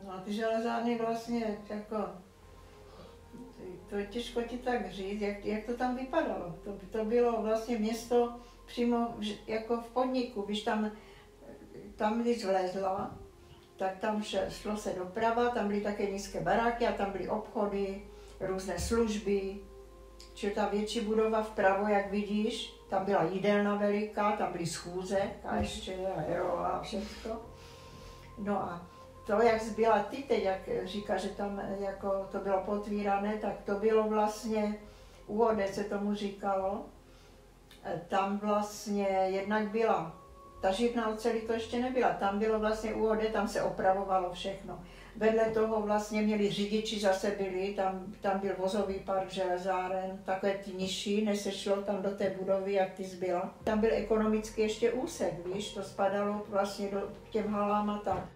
No a ty železárny vlastně jako, to je těžko ti tak říct, jak to tam vypadalo. To bylo vlastně město přímo jako v podniku, když tam když vlezla, tak tam šlo se doprava, tam byly také nízké baráky a tam byly obchody, různé služby. Čili ta větší budova vpravo, jak vidíš, tam byla jídelna veliká, tam byly schůze, a ještě aerola a všechno. No a to, jak zbyla ty teď, jak říká, že tam jako to bylo potvírané, tak to bylo vlastně, UOD se tomu říkalo, tam vlastně jednak byla, ta živná oceli to ještě nebyla, tam bylo vlastně UOD, tam se opravovalo všechno. Vedle toho vlastně měli řidiči, zase byli, tam byl vozový park železáren, takové ty nižší, než se šlo tam do té budovy, jak ty zbyla. Tam byl ekonomicky ještě úsek, víš, to spadalo vlastně k těm halám a tak.